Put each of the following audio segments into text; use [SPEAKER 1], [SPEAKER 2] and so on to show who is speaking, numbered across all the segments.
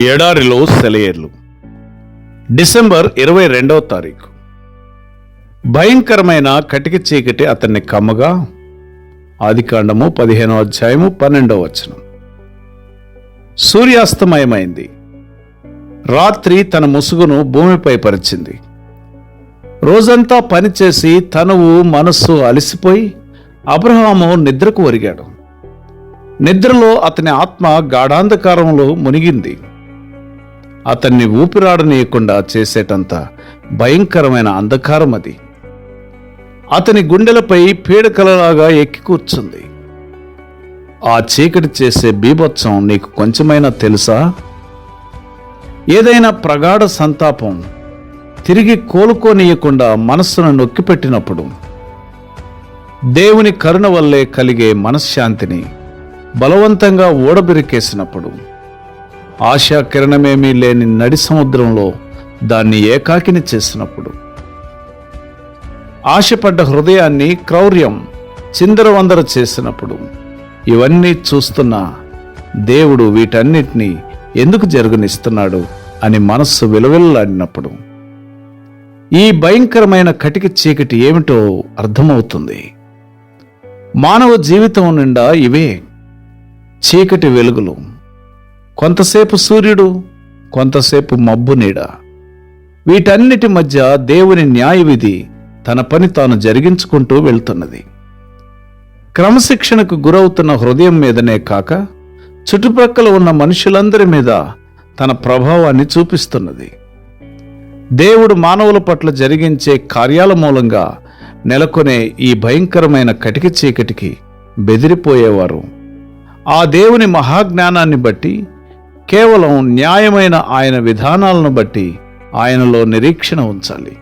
[SPEAKER 1] ఎడారిలో సెలయేర్లు. డిసెంబర్ 22వ తారీఖు. భయంకరమైన కటిక చీకటి అతన్ని కమ్మగా. ఆదికాండము 15వ అధ్యాయము 12వ వచనం. సూర్యాస్తమయమైంది. రాత్రి తన ముసుగును భూమిపై పరిచింది. రోజంతా పనిచేసి తనువు మనస్సు అలసిపోయి అబ్రహాము నిద్రకు ఒరిగాడు. నిద్రలో అతని ఆత్మ గాఢాంధకారంలో మునిగింది. అతన్ని ఊపిరాడనీయకుండా చేసేటంత భయంకరమైన అంధకారం అది. అతని గుండెలపై పీడకలలాగా ఎక్కి కూర్చుంది. ఆ చీకటి చేసే బీభత్సం నీకు కొంచెమైనా తెలుసా? ఏదైనా ప్రగాఢ సంతాపం తిరిగి కోలుకోనీయకుండా మనస్సును నొక్కిపెట్టినప్పుడు, దేవుని కరుణ వల్లే కలిగే మనశ్శాంతిని బలవంతంగా ఊడబెరికేసినప్పుడు, ఆశా కిరణమేమీ లేని నడి సముద్రంలో దాన్ని ఏకాకిని చేసినప్పుడు, ఆశపడ్డ హృదయాన్ని క్రౌర్యం చిందరవందర చేసినప్పుడు, ఇవన్నీ చూస్తున్న దేవుడు వీటన్నిటినీ ఎందుకు జరగనిస్తున్నాడు అని మనస్సు విలవిల్లాడినప్పుడు, ఈ భయంకరమైన కటిక చీకటి ఏమిటో అర్థమవుతుంది. మానవ జీవితం నిండా ఇవే చీకటి వెలుగులు. కొంతసేపు సూర్యుడు, కొంతసేపు మబ్బు నీడ. వీటన్నిటి మధ్య దేవుని న్యాయవిధి తన పని తాను జరిగించుకుంటూ వెళ్తున్నది. క్రమశిక్షణకు గురవుతున్న హృదయం మీదనే కాక చుట్టుప్రక్కల ఉన్న మనుషులందరి మీద తన ప్రభావాన్ని చూపిస్తున్నది. దేవుడు మానవుల పట్ల జరిగించే కార్యాల మూలంగా నెలకొనే ఈ భయంకరమైన కటిక చీకటికి బెదిరిపోయేవారు ఆ దేవుని మహాజ్ఞానాన్ని బట్టి, కేవలం న్యాయమైన ఆయన విధానాలను బట్టి ఆయనలో నిరీక్షణ ఉంచాలి.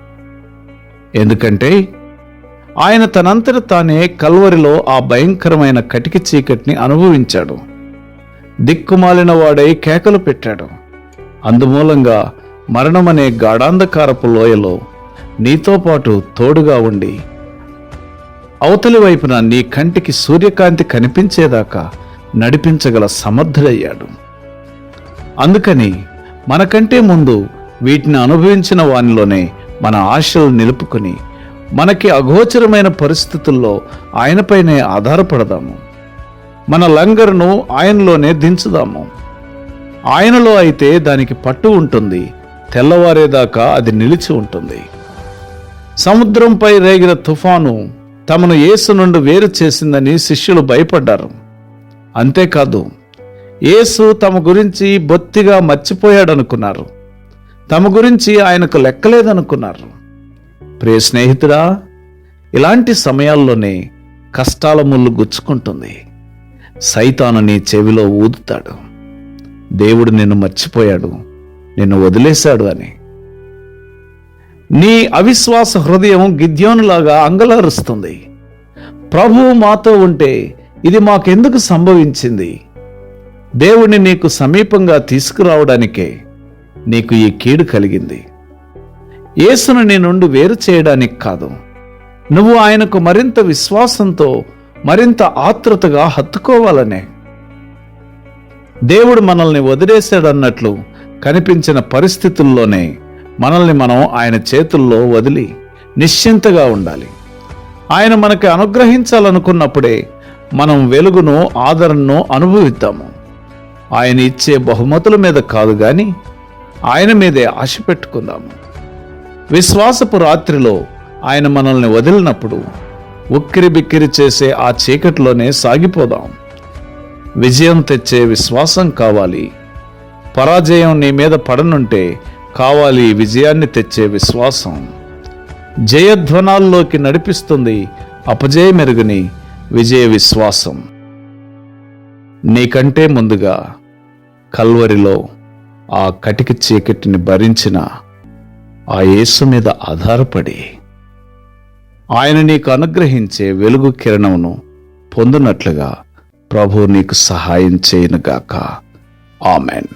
[SPEAKER 1] ఎందుకంటే ఆయన తనంతట తానే కల్వరిలో ఆ భయంకరమైన కటిక చీకటిని అనుభవించాడు. దిక్కుమాలిన వాడై కేకలు పెట్టాడు. అందుమూలంగా మరణమనే గాఢాంధకారపు లోయలో నీతో పాటు తోడుగా ఉండి, అవతలి వైపున నీ కంటికి సూర్యకాంతి కనిపించేదాకా నడిపించగల సమర్థుడయ్యాడు. అందుకని మనకంటే ముందు వీటిని అనుభవించిన వానిలోనే మన ఆశలు నిలుపుకొని, మనకి అగోచరమైన పరిస్థితుల్లో ఆయనపైనే ఆధారపడదాము. మన లంగరును ఆయనలోనే దించుదాము. ఆయనలో అయితే దానికి పట్టు ఉంటుంది, తెల్లవారేదాకా అది నిలిచి ఉంటుంది. సముద్రంపై రేగిన తుఫాను తమను యేసు నుండి వేరు చేసిందని శిష్యులు భయపడ్డారు. అంతేకాదు, యేసు తమ గురించి బొత్తిగా మర్చిపోయాడనుకున్నారు. తమ గురించి ఆయనకు లెక్కలేదనుకున్నారు. ప్రియ స్నేహితుడా, ఇలాంటి సమయాల్లోనే కష్టాల ముళ్ళు గుచ్చుకుంటుంది. సైతాను నీ చెవిలో ఊదుతాడు, దేవుడు నిన్ను మర్చిపోయాడు, నిన్ను వదిలేశాడు అని. నీ అవిశ్వాస హృదయం గిద్యోనులాగా అంగలారుస్తుంది. ప్రభువు మాతో ఉంటే ఇది మాకెందుకు సంభవించింది? దేవుణ్ణి నీకు సమీపంగా తీసుకురావడానికే నీకు ఈ కీడు కలిగింది. యేసును నీ నుండి వేరు చేయడానికి కాదు, నువ్వు ఆయనకు మరింత విశ్వాసంతో, మరింత ఆతృతగా హత్తుకోవాలనే. దేవుడు మనల్ని వదిలేశాడన్నట్లు కనిపించిన పరిస్థితుల్లోనే మనల్ని మనం ఆయన చేతుల్లో వదిలి నిశ్చింతగా ఉండాలి. ఆయన మనకి అనుగ్రహించాలనుకున్నప్పుడే మనం వెలుగును, ఆదరణను అనుభవిద్దాము. ఆయన ఇచ్చే బహుమతుల మీద కాదు గాని ఆయన మీదే ఆశ పెట్టుకుందాము. విశ్వాసపు రాత్రిలో ఆయన మనల్ని వదిలినప్పుడు ఉక్కిరి బిక్కిరి చేసే ఆ చీకటిలోనే సాగిపోదాం. విజయం తెచ్చే విశ్వాసం కావాలి. పరాజయం నీ మీద పడనుంటే కావాలి విజయాన్ని తెచ్చే విశ్వాసం. జయధ్వనాల్లోకి నడిపిస్తుంది అపజయమెరుగని విజయ విశ్వాసం. నీకంటే ముందుగా కల్వరిలో ఆ కటిక చీకటిని భరించిన ఆ యేసు మీద ఆధారపడి ఆయన నీకు అనుగ్రహించే వెలుగు కిరణమును పొందునట్లుగా ప్రభువు నీకు సహాయం చేయనుగాక. ఆమెన్.